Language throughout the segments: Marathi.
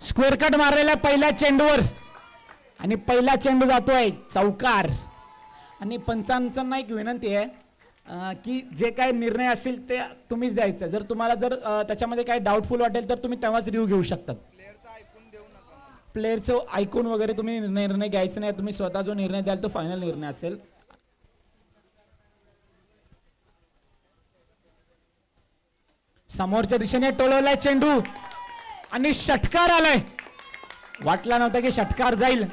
स्क्वेअर कट मारलेला पहिल्या चेंडूवर आणि पहिला चेंडू जातोय चौकार. आणि पंचांना एक विनंती आहे की जे काही निर्णय असेल ते तुम्हीच द्यायचं. जर तुम्हाला त्याच्यामध्ये काही डाऊटफुल वाटेल तर तुम्ही तेव्हाच रिव्ह्यू घेऊ शकता. प्लेयरचं ऐकून वगैरे तुम्ही निर्णय घ्यायचा नाही. तुम्ही स्वतः जो निर्णय द्याल तो फायनल निर्णय असेल. समोरच्या दिशेने टोलवलाय चेंडू आणि षटकार आलाय. वाटला नव्हता की षटकार जाईल.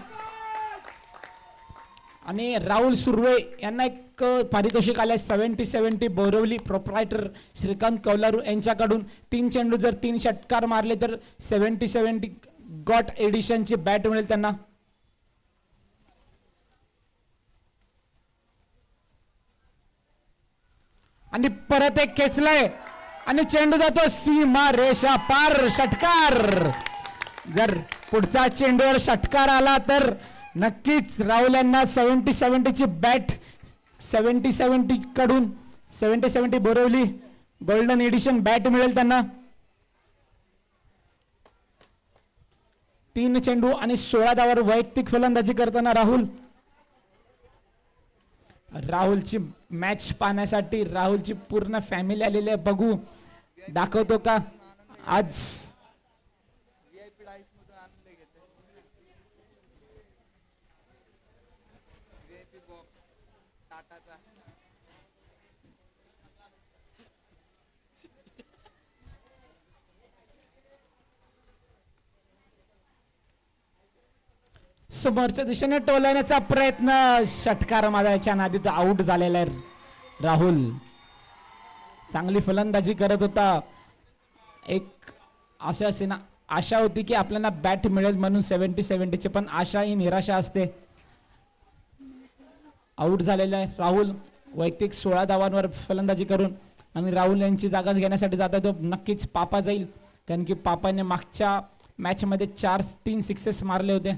आणि राहुल सुर्वे यांना एक पारितोषिक आलंय 70-70 बोरवली प्रोप्रायटर श्रीकांत कौलारू यांच्याकडून. 3 चेंडू जर 3 षटकार मारले तर 70-70 गॉट एडिशनची बॅट मिळेल त्यांना. आणि परत एक खेचलंय आणि चेंडू जातो सीमा रेषा पार. षटकार. जर पुढचा चेंडूवर षटकार आला तर नक्कीच राहुल यांना 70-70 ची बॅट 70-70 कडून 70-70 बोरवली गोल्डन एडिशन बॅट मिळेल त्यांना. 3 चेंडू आणि 16 धावांवर वैयक्तिक फलंदाजी करताना राहुलची मॅच पाहण्यासाठी राहुलची पूर्ण फॅमिली आलेली आहे. बघू दाखवतो का आज. समोरच्या दिशेने टोलवण्याचा प्रयत्न. षटकार मारायच्या नादी तो आउट झालेला आहे राहुल. चांगली फलंदाजी करत होता. एक आशा होती की आपल्याला बॅट मिळेल म्हणून 70-70 ची, पण आशा ही निराशा असते. आउट झालेला आहे राहुल वैयक्तिक 16 धावांवर फलंदाजी करून. आणि राहुल यांची जागा घेण्यासाठी जाता तो नक्कीच पापा जाईल, कारण की पापाने मागच्या मॅच मध्ये 3 सिक्सेस मारले होते.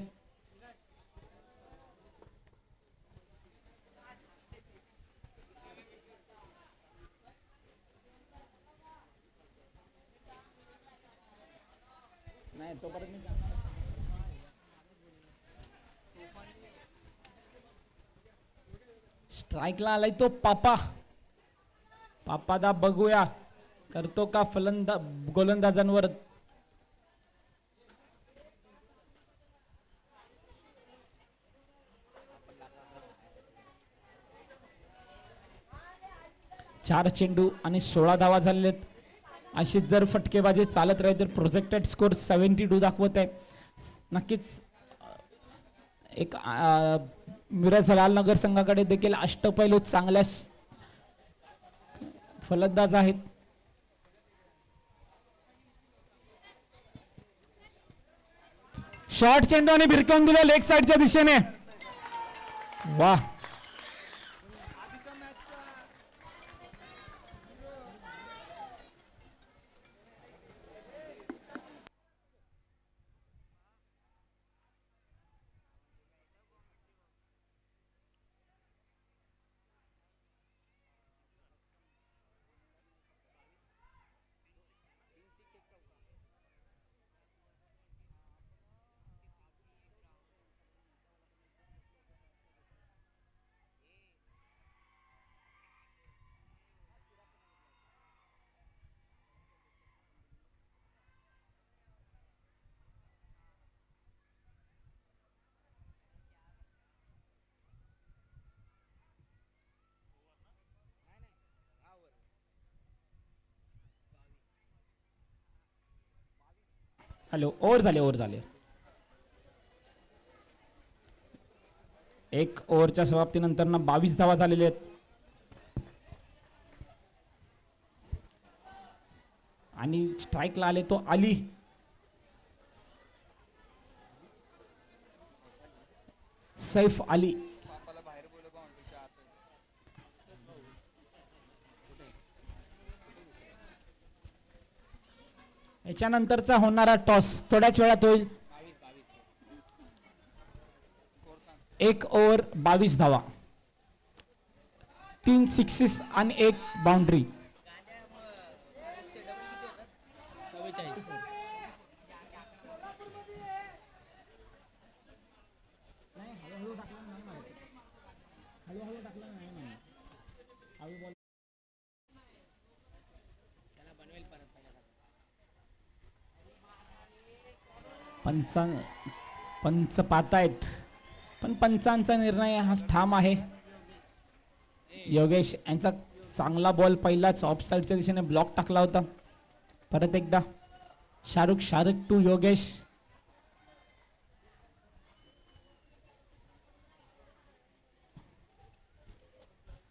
स्ट्राईकला आलाय तो पापादा. बघूया करतो का गोलंदाजांवर. चार चेंडू आणि 16 धावा झालेत. अशी जर फटकेबाजी चालत राहील तर प्रोजेक्टेड स्कोर 72 दाखवत आहे. नक्कीच एक मिरज लालनगर संघाकडे देखील अष्टपैलू चांगल्या फलंदाज आहेत. शॉर्ट चेंडू आणि भिरकावून दिला लेग साइडच्या दिशेने. वाह. हॅलो. ओव्हर झाले. एक ओव्हरच्या समाप्तीनंतर 22 धावा झालेले आहेत. आणि स्ट्राईकला आले तो अली. सैफ अली. याच्यानंतरचा होणारा टॉस थोड्याच वेळात होईल. 1 ओव्हर 22 धावा, 3 सिक्सेस आणि 1 बाउंड्री. पंच पाहतायत, पण पंचांचा निर्णय हा ठाम आहे. योगेश यांचा चांगला बॉल पहिलाच ऑफ साईडच्या दिशेने ब्लॉक टाकला होता. परत एकदा शाहरुख टू योगेश.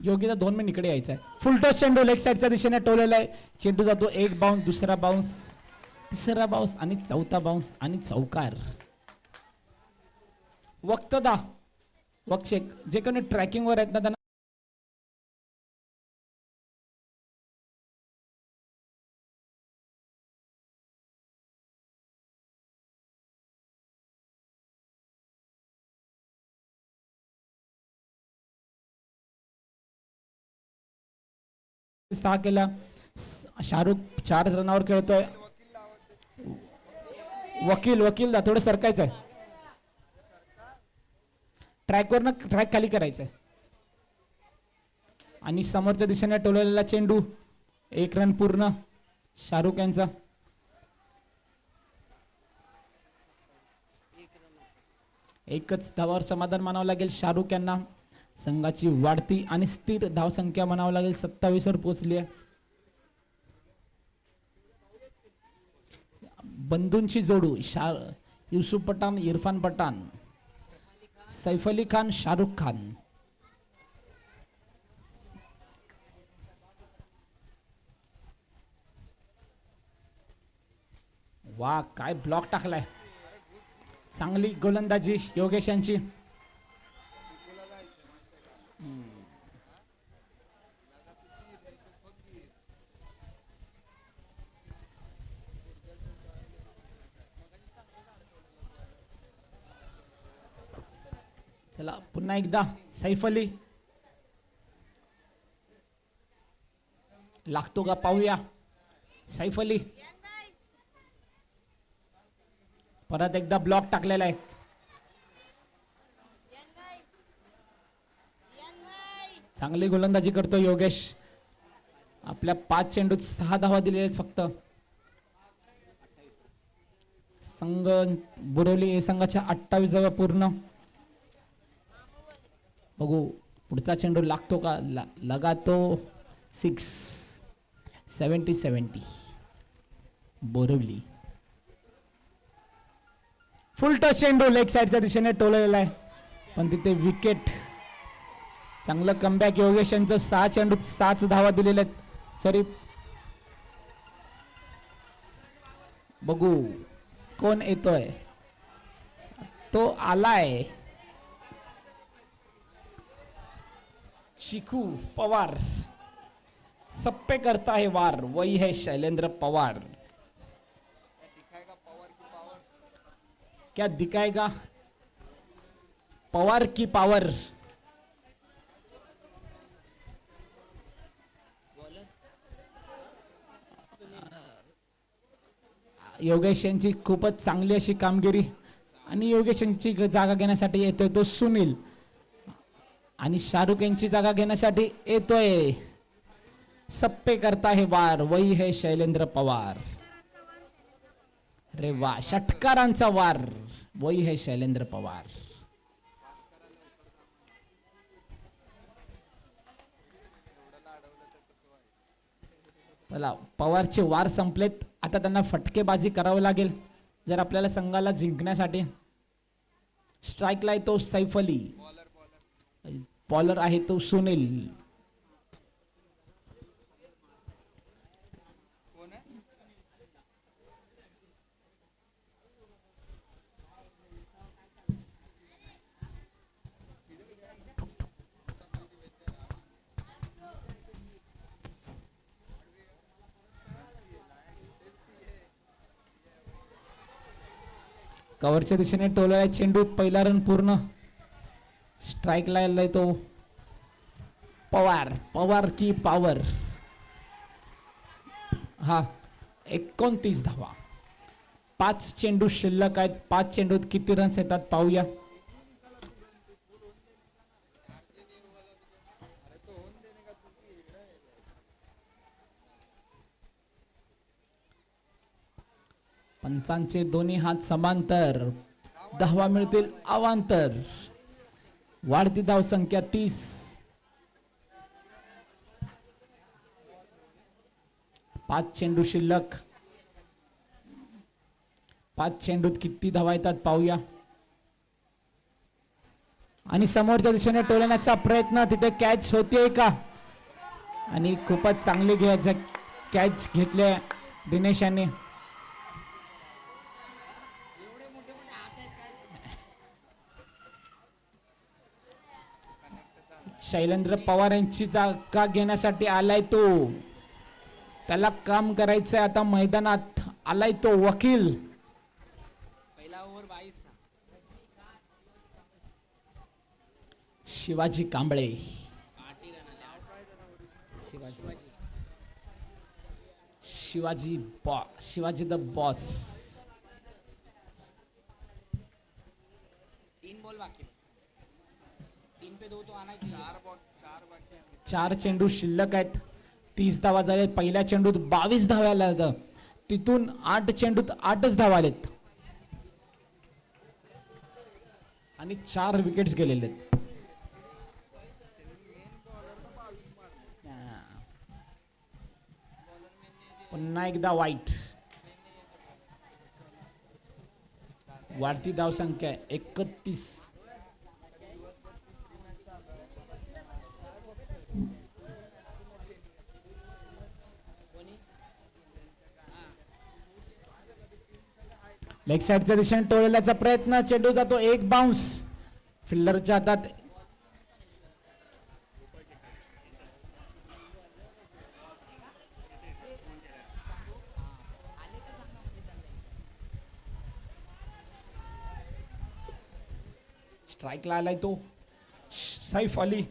योगीला 2 मिनिट इकडे यायचा आहे. फुलटॉस चेंडू लेग साईडच्या दिशेने टोलेला आहे. चेंडू जातो, एक बाउन्स, दुसरा बाउन्स, तिसरा बाउन्स आणि चौथा बाउन्स आणि चौकार. वक्तदा वक्षेक जे कोणी ट्रॅकिंग वर आहेत ना त्यांना सहा केला. शाहरुख 4 रनावर खेळतोय. वकील दा थोडं सरकायचं आहे. ट्रॅकवरनं ट्रॅक खाली करायचंय आणि समोरच्या दिशेने टोललेला चेंडू. 1 रन पूर्ण शाहरुख यांचा. एकच धावावर समाधान मानावं लागेल शाहरुख यांना. संघाची वाढती आणि स्थिर धावसंख्या म्हणावं लागेल 27 वर पोहोचली आहे. बंधूंची जोडू युसुफ पठाण, इरफान पठाण, सैफ अली खान, शाहरुख खान. वा काय ब्लॉक टाकलाय. चांगली गोलंदाजी योगेश यांची. चला पुन्हा एकदा सैफ अली. लागतो का पाहूया. सैफ अली परत एकदा ब्लॉक टाकलेला आहे. चांगली गोलंदाजी करतो योगेश. आपल्या 5 चेंडूत 6 धावा दिलेल्या आहेत फक्त. संघ बोरिवली संघाच्या 28 धावा पूर्ण. बघू पुढचा चेंडू लागतो का. लगातो 6. 70 बोरिवली. फुल टच चेंडू लेग साईडच्या दिशेने टोललेला आहे पण तिथे विकेट. चांगलं कमबॅक योगेश यांचं. 6 चेंडूत 6 धावा दिलेल्या आहेत. सॉरी बघू कोण येतोय. तो आलाय चिकू पवार. सप्पे करता है वार, वही है शैलेंद्र पवार. क्या दिखाएगा पवार की पावर. योगेश यांची खूपच चांगली अशी कामगिरी आणि योगेश यांची जागा घेण्यासाठी येतोय तो सुनील आणि शाहरुख यांची जागा घेण्यासाठी येतोय सप्पे करता है वार, वही है शैलेंद्र पवार. अरे वा, षटकारांचा वार, वही है शैलेंद्र पवार. चला पवारचे वार संपलेत. आता त्यांना फटकेबाजी करावी लागेल जर आपल्याला संघाला जिंकण्यासाठी. स्ट्राईकला आहे तो सैफ अली, बॉलर आहे तो सुनील. कव्हरच्या दिशेने टोलला चेंडू, पहिला रन पूर्ण. स्ट्राईक लायलाय तो पवार, पवार की पॉवर. हा 29 धावा, 5 चेंडू शिल्लक आहेत. 5 चेंडूत किती रन्स येतात पाहूया. पंचांचे दोन्ही हात समांतर, धावा मिळतील अवांतर. वाढती धाव संख्या 30. 5 चेंडू शिल्लक. 5 चेंडूत किती धावा येतात पाहूया. आणि समोरच्या दिशेने टोलण्याचा प्रयत्न, तिथे कॅच होते का? आणि खूपच चांगली कॅच घेतले दिनेश यांनी. शैलेंद्र पवार यांची जागा घेण्यासाठी आलाय तो. त्याला काम करायचंय आता मैदानात. आलाय तो वकील. Shivaji Kamble. Shivaji the boss. 3 ball बाकी, 3 पे 2 तो आना चाहिए. 4 चेंडू शिल्लक आहेत. 30 धावा झाले. पहिल्या चेंडूत 22 धावा आल्या. तिथून 8 चेंडूत 8च धावा आलेत आणि 4 विकेट्स गेलेले आहेत. पुन्हा एकदा वाईट. वाढती धाव संख्या 31. लेग साईडच्या दिशेने टोळल्याचा प्रयत्न. चेंडू जातो, एक बाउन्स फिल्डरच्या हातात. स्ट्राईकला आलाय तो सैफ अली.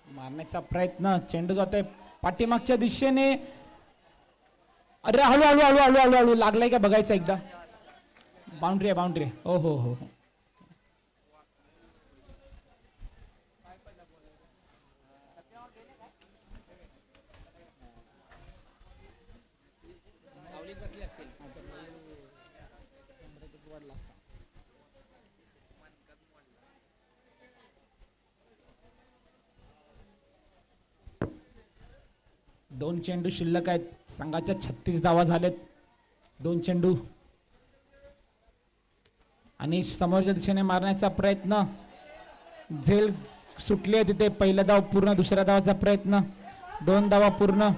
मारण्याचा प्रयत्न. चेंडू जातोय पाठीमागच्या दिशेने. अरे हळू हळू हळू हळू हळू हळू लागलाय का बघायचं एकदा. बाउंड्री आहे, बाउंड्री आहे. हो हो हो. बसले असतील. दोन चेंडू शिल्लक आहेत. संघाच्या 36 धावा झालेत. 2 चेंडू आणि समोरच्या दिशेने मारण्याचा प्रयत्न. झेल सुटली आहे तिथे. पहिला धाव पूर्ण. दुसऱ्या धावाचा प्रयत्न. 2 धावा पूर्ण.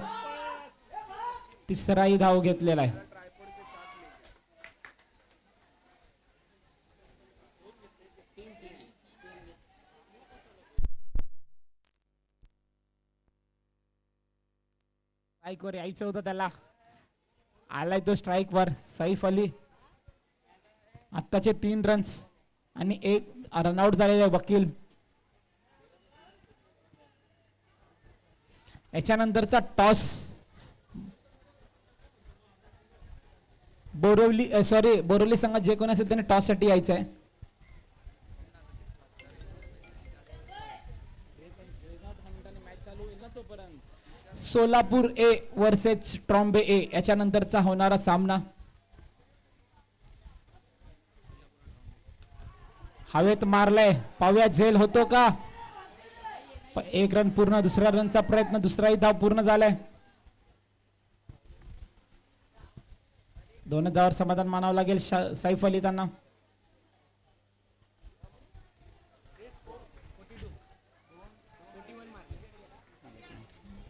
तिसराही धाव घेतलेला आहे. स्ट्राईक वर यायचं होतं त्याला. आलाय तो स्ट्राईक वर. सैफ अली. आत्ताचे 3 रन्स आणि 1 रनआउट झालेले वकील. याच्यानंतरचा टॉस. बोरिवली संघात जे कोणी असेल त्याने टॉस साठी यायचं आहे. सोलापूर ए वर्सेस ट्रॉम्बे ए याच्यानंतरचा होणारा सामना. हवेत मारलाय. पाहूया झेल होतो का. 1 रन पूर्ण. दुसऱ्या रनचा प्रयत्न. दुसराही धाव पूर्ण झालाय. 2 धावावर समाधान मानावं लागेल सैफ अली त्यांना.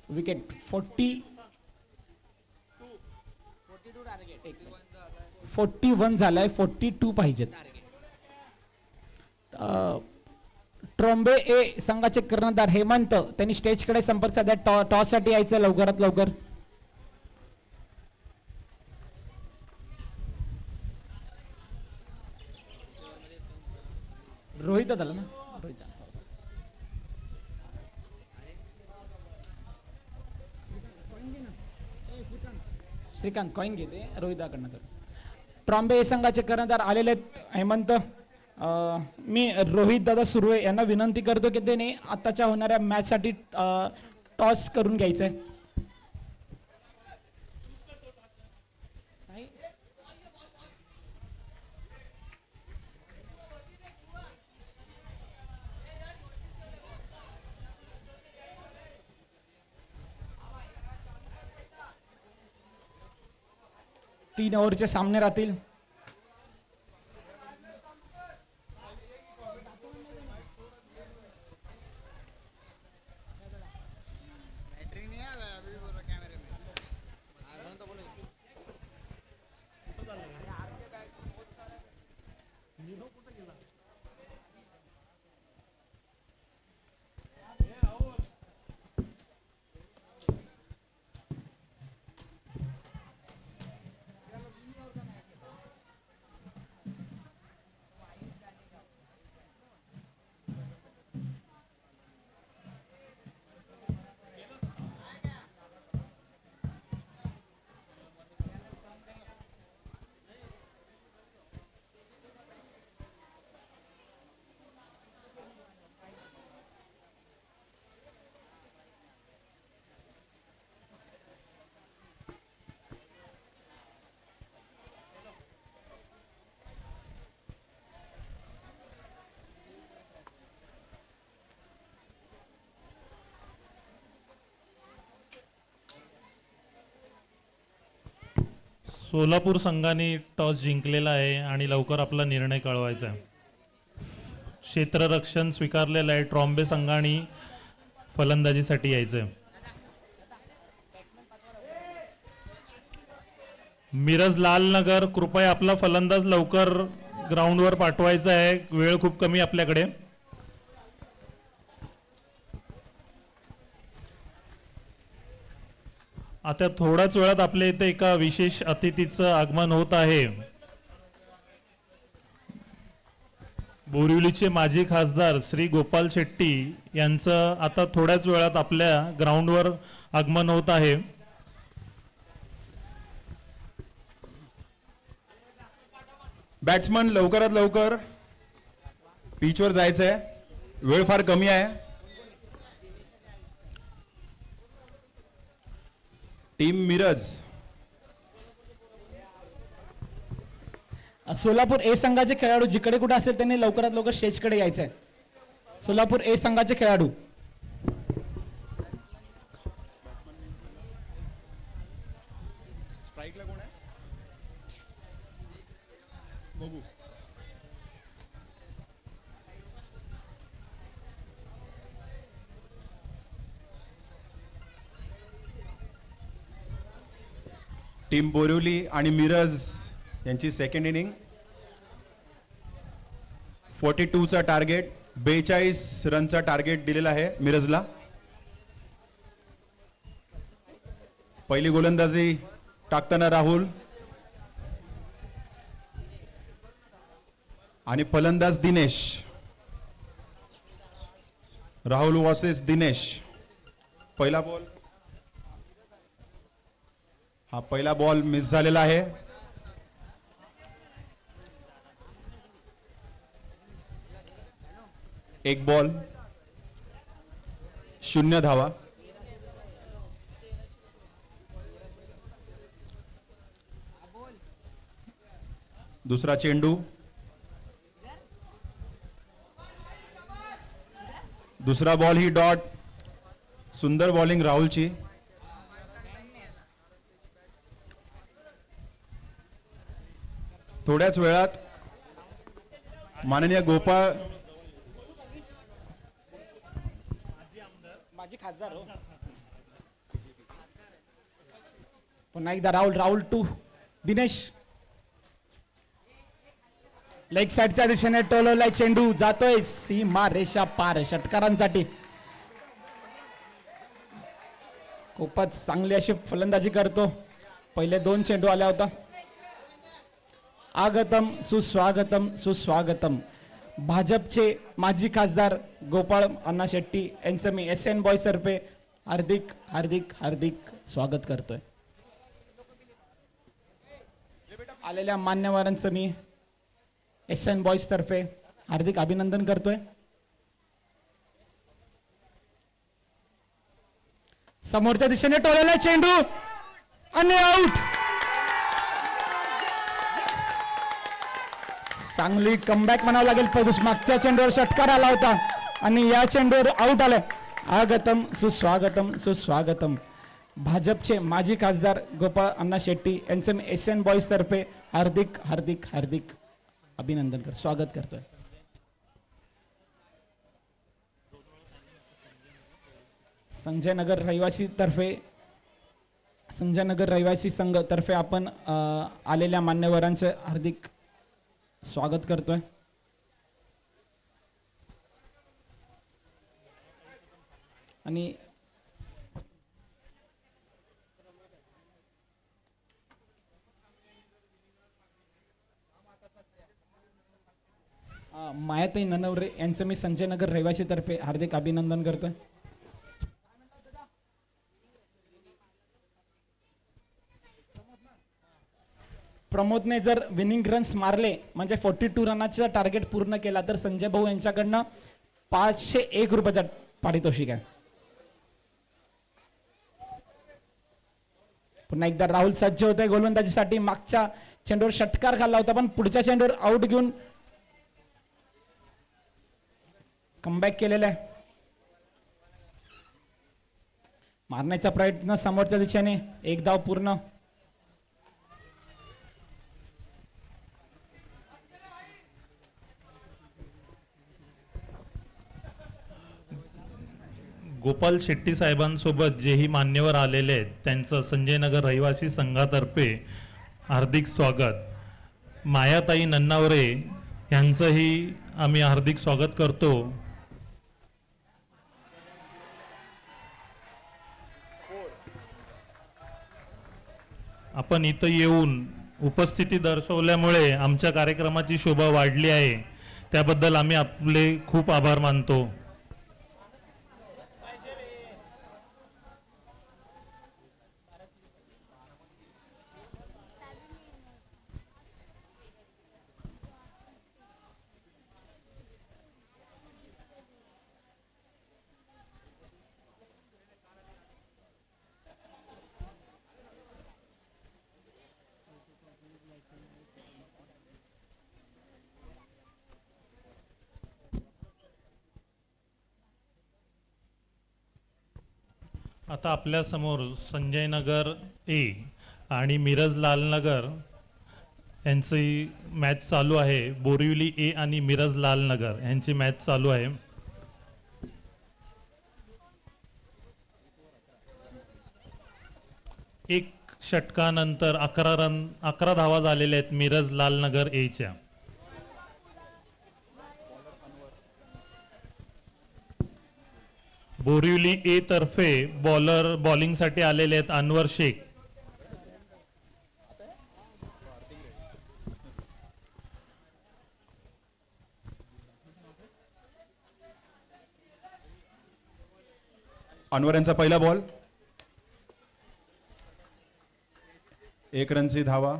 विकेट 41 झालाय. 42 पाहिजेत. ट्रॉम्बे ए संघाचे कर्णधार हेमंत त्यांनी स्टेजकडे संपर्क साधला. टॉस साठी यायचं लवकरात लवकर. रोहित झाला ना. रोहित श्रीकांत कॉइन घेते रोहिताकडनं. ट्रॉम्बे संघाचे कर्णधार आलेले आहेत हेमंत. मी रोहित दादा सुर्वे यांना विनंती करतो की त्याने आताच्या होणाऱ्या मॅच साठी टॉस करून घ्यायचंय. 3 ओव्हरचे सामने राहतील. सोलापूर संघाने टॉस जिंकलेला आहे आणि लवकर आपला निर्णय कळवायचा आहे. क्षेत्ररक्षण स्वीकारलेलं आहे. ट्रॉम्बे संघाने फलंदाजीसाठी यायचंय. मिरज लालनगर, कृपया आपला फलंदाज लवकर ग्राउंडवर पाठवायचा आहे. वेळ खूप कमी आपल्याकडे. आता थोड्याच वेळात आपल्या इथे एका विशेष अतिथीचं आगमन होत आहे. बोरिवलीचे माजी खासदार श्री गोपाल शेट्टी यांचं आता थोड्याच वेळात आपल्या ग्राउंडवर आगमन होत आहे. बॅट्समन लवकरात लवकर पिचवर जायचंय. वेळ फार कमी आहे. टीम मिरज, सोलापूर ए संघाचे खेळाडू जिकडे कुठे असेल त्यांनी लवकरात लवकर स्टेजकडे यायचं आहे. सोलापूर ए संघाचे खेळाडू. स्ट्राईकला कोण आहे? बघू. टीम बोरिवली आणि मिरज यांची सेकंड इनिंग. 42चा टार्गेट, 42 रनचा टार्गेट दिलेला आहे मिरजला. पहिली गोलंदाजी टाकताना राहुल आणि फलंदाज दिनेश. राहुल वर्सेस दिनेश. पहिला बॉल, हा पहिला बॉल मिस झालेला आहे. एक बॉल, 0 धावा. दुसरा चेंडू, दुसरा बॉल ही डॉट. सुंदर बॉलिंग राहुलची. थोड्याच वेळात माननीय गोपाळ माजी खासदार हो. पुन्हा एकदा राहुल टू दिनेश. लेग साईडच्या दिशेने टोलवलाय चेंडू, जातोय सीमा रेषा पार षटकारांसाठी. खूपच चांगली अशी फलंदाजी करतो. पहिले 2 चेंडू आल्या होता. आगतम सुस्वागतम सुस्वागतम. भाजपचे माजी खासदार गोपाळ अण्णा शेट्टी यांचं मी SN बॉयज तर्फे हार्दिक हार्दिक हार्दिक स्वागत करतोय. आलेल्या मान्यवरांचं मी SN बॉयज तर्फे हार्दिक अभिनंदन करतोय. समोरच्या दिशेने टोलेला चेंडू आणि आउट. चांगली कमबॅक म्हणावं लागेल. मागच्या चेंडूवर षटकार आला होता आणि या चेंडूवर आउट आलाय. आगतम सुस्वागतम सुस्वागतम. भाजपचे माजी खासदार गोपाळ अण्णा शेट्टी यांचे मी एसएन बॉईज तर्फे हार्दिक हार्दिक हार्दिक अभिनंदन स्वागत करतोय. संजय नगर रहिवासी संघ तर्फे आपण आलेल्या मान्यवरांचे हार्दिक स्वागत करतोय. आणि मायाताई ननवरे यांचं मी संजय नगर रहिवासी तर्फे हार्दिक अभिनंदन करतोय. प्रमोदने जर विनिंग रन्स मारले म्हणजे 42 रनाचा टार्गेट पूर्ण केला तर संजय भाऊ यांच्याकडनं 501 रुपयाचा पारितोषिक आहे. पुन्हा एकदा राहुल सज्ज होत आहे गोलंदाजीसाठी. मागच्या चेंडूवर षटकार खाल्ला होता पण पुढच्या चेंडूवर आउट घेऊन कमबॅक केलेला आहे. मारण्याचा प्रयत्न समोरच्या दिशेने. एक धाव पूर्ण. गोपाल शेट्टी साहेबांसोबत जेही मान्यवर आलेले आहेत त्यांचं संजय नगर रहिवासी संघातर्फे हार्दिक स्वागत. मायाताई नन्नावरे यांचंही आम्ही हार्दिक स्वागत करतो. आपण इथं येऊन उपस्थिती दर्शवल्यामुळे आमच्या कार्यक्रमाची शोभा वाढली आहे, त्याबद्दल आम्ही आपले खूप आभार मानतो. आता आपल्या समोर संजय नगर ए आणि मिरज लालनगर यांची मॅच चालू आहे. बोरिवली ए आणि मिरज लालनगर यांची मॅच चालू आहे. एक षटकानंतर 11 धावा झालेल्या आहेत मिरज लालनगर एच्या. बोरिवली ए तर्फे बॉलिंगसाठी आलेले आहेत अनवर शेख. अनवर यांचा पहिला बॉल. 1 रनची धावा.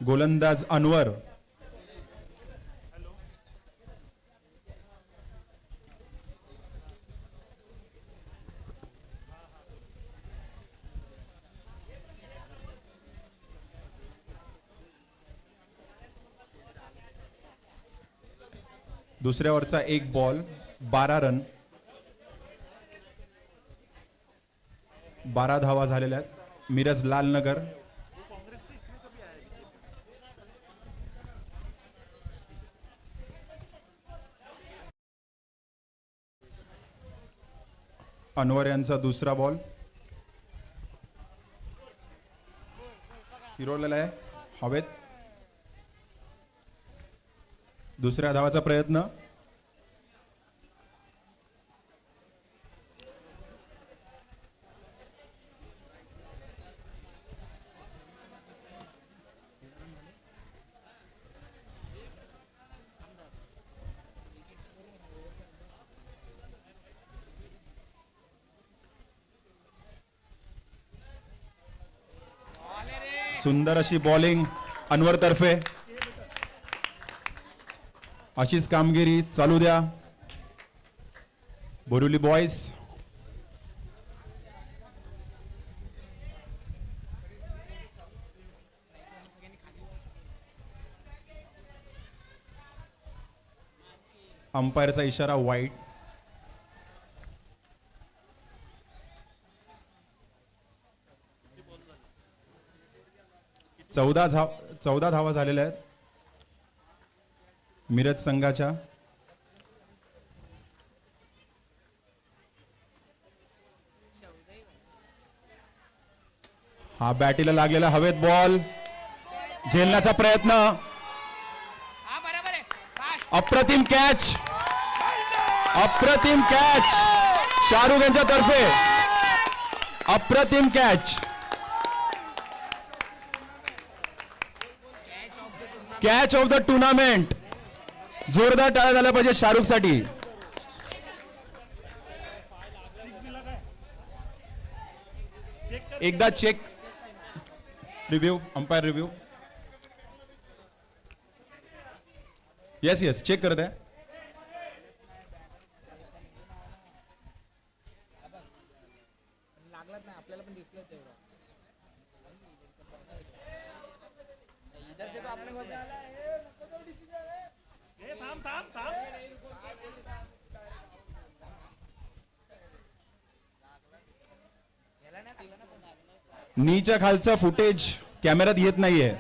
गोलंदाज अनवर. दुसऱ्या ओव्हरचा 1 बॉल 12 रन. 12 धावा झालेल्या आहेत मिरज लालनगर. अनवर यांचा दुसरा बॉल फिरवलेला आहे हवेत. दुसऱ्या धावाचा प्रयत्न. सुंदर अशी बॉलिंग अनवर तर्फे. अशीच कामगिरी चालू द्या बोरिवली बॉयज. अंपायरचा इशारा वाईट. चौदा धावा झालेल्या आहेत मिरज संघाच्या. हा बॅटीला लागलेला हवेत बॉल झेलण्याचा प्रयत्न. हा बरोबर आहे पास. अप्रतिम कॅच, अप्रतिम कॅच शाहरुख यांच्या तर्फे. अप्रतिम catch. Catch of the tournament. जोरदार टाळ्या झाल्या पाहिजे शाहरुख साठी. एकदा check review, umpire review. Yes yes check करत आहे. लागलाच नाही आपल्याला पण दिसलं तेवढं. इधर से तो आपने को नीच्या खालचं फुटेज कॅमेऱ्यात येत नाहीये.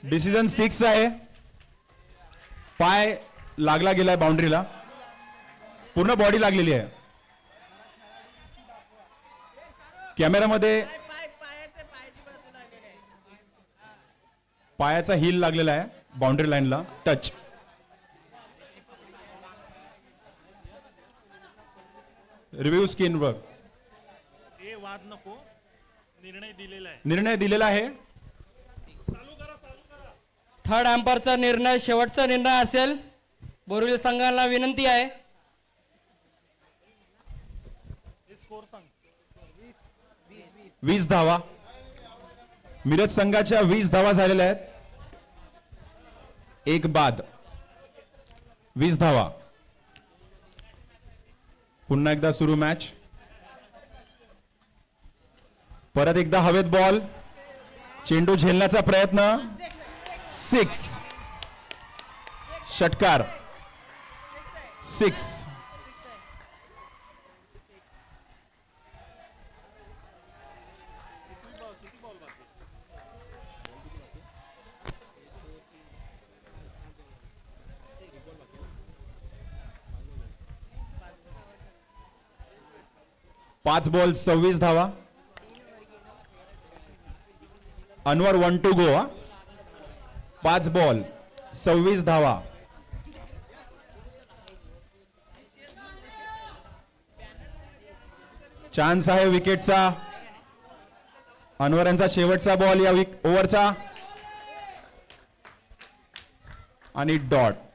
डिसिजन 6 आहे. पाय लागला गेलाय बाउंड्रीला, पूर्ण बॉडी लागलेली आहे. कॅमेरामध्ये पायाचा हील लागलेला आहे बाउंड्री लाईनला टच. रिव्ह्यू स्क्रीनवर वाद नको, निर्णय दिलेला आहे. निर्णय दिलेला आहे. थर्ड अंपायरचा निर्णय शेवटचा निर्णय असेल. बोरिवली संघाला विनंती आहे. स्कोर सांग. 20 धावा मिरज संघाच्या. 20 धावा झालेल्या आहेत. एक बाद. 20 धावा. पुन्हा एकदा सुरू मॅच. परत एकदा हवेत बॉल. चेंडू झेलण्याचा प्रयत्न. 6 षटकार. 6 5 बॉल 26 धावा. Anwar 1 to go. 5 बॉल 26 धावा. चान्स आहे विकेटचा. अनवर यांचा शेवटचा बॉल या ओव्हरचा आणि डॉट.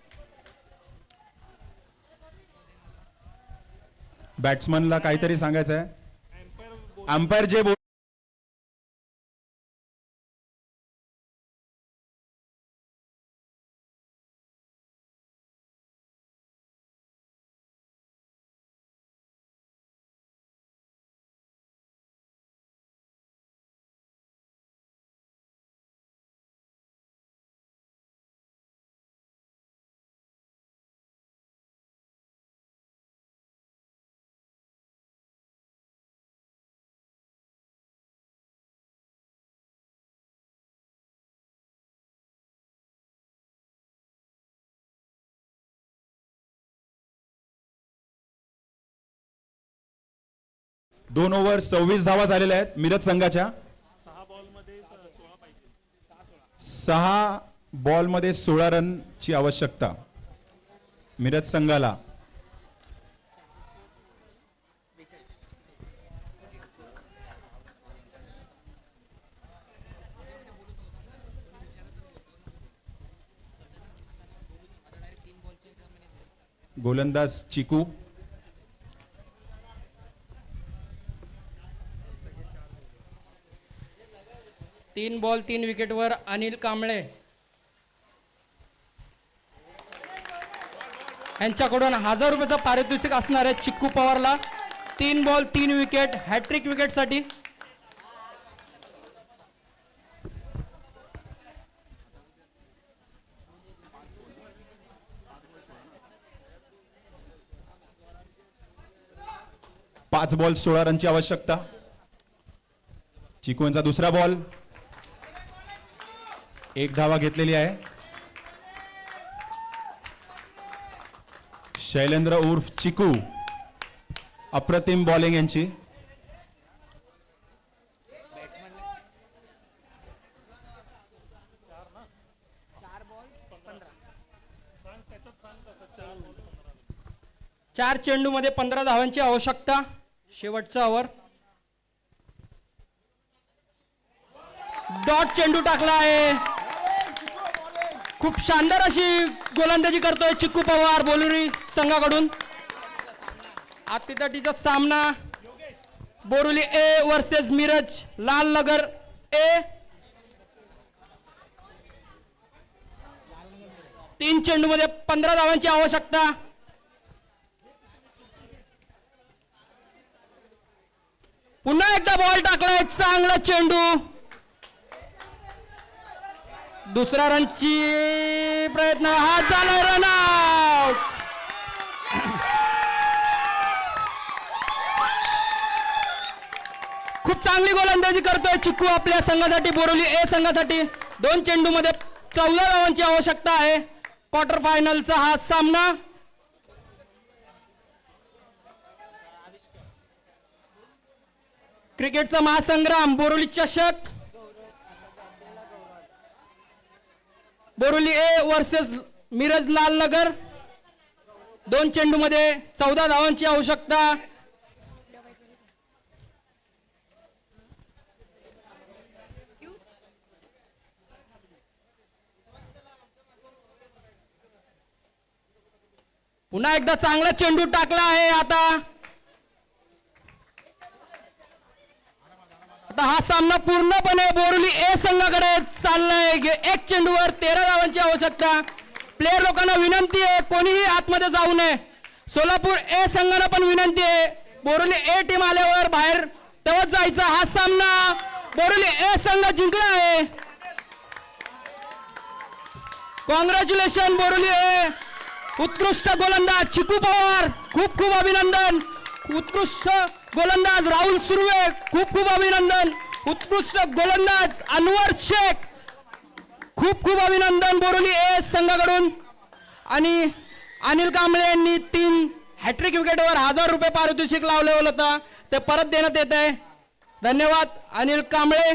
बॅट्समनला काहीतरी सांगायचं आहे. अंपायर जे दोन ओव्हर 26 धावा झालेल्या आहेत मिरज संघाच्या. 6 बॉलमध्ये 16 रनची आवश्यकता मिरज संघाला. गोलंदाज चिकू. तीन बॉल 3 विकेटवर अनिल कांबळे. यांच्याकडून 1000 रुपयाचं पारितोषिक असणार आहे चिक्कू पवारला. 3 बॉल 3 विकेट, हॅट्रिक विकेटसाठी. पाच बॉल 16 रनची आवश्यकता. चिकू यांचा दुसरा बॉल, 1 धावा घेतलेली आहे. शैलेंद्र उर्फ चिकू, अप्रतिम बॉलिंग यांची. चार चेंडूमध्ये 15 धावांची आवश्यकता. शेवटचा ओव्हर. डॉट चेंडू टाकला आहे. खूप शानदार अशी गोलंदाजी करतोय चिक्कू पवार बोरुली संघाकडून. आतितटीचा सामना बोरुली ए वर्सेस मिरज लालनगर ए. 3 चेंडूमध्ये 15 धावांची आवश्यकता. पुन्हा एकदा बॉल टाकलाय. चांगला चेंडू. दुसरा रनची प्रयत्न. हा झालाय रन आउट. खूप चांगली गोलंदाजी करतोय चिक्कू आपल्या संघासाठी, बोरिवली ए संघासाठी. 2 चेंडूमध्ये 14 धावांची आवश्यकता आहे. क्वार्टर फायनलचा हा सामना. क्रिकेटचा महासंग्राम बोरिवली चषक. Borivali A versus Miraj Lalnagar. 2 चेंडूमध्ये 14 धावांची आवश्यकता. पुन्हा एकदा चांगला चेंडू टाकला आहे. आता हा सामना पूर्णपणे बोरिवली ए संघाकडे चाललाय. 1 चेंडूवर 13 धावांची आवश्यकता. प्लेयर लोकांना विनंती आहे कोणीही आतमध्ये जाऊ नये. सोलापूर ए संघाला पण विनंती आहे बोरिवली ए टीम आल्यावर बाहेर तेव्हाच जायचा. हा सामना बोरिवली ए संघ जिंकला आहे. कॉंग्रॅच्युलेशन बोरिवली ए. उत्कृष्ट गोलंदाज चिक्कू पवार, खूप खूप अभिनंदन. उत्कृष्ट गोलंदाज राहुल सुर्वे, खूप खूप अभिनंदन. उत्कृष्ट गोलंदाज अनवर शेख, खूप खूप अभिनंदन बोरिवली ए संघाकडून. आणि अनिल कांबळे यांनी 3 हॅट्रिक विकेटवर 1000 रुपये पारितोषिक लावलेलं होतं, ते परत देण्यात येत आहे. धन्यवाद अनिल कांबळे.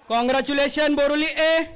कॉंग्रॅच्युलेशन बोरिवली ए.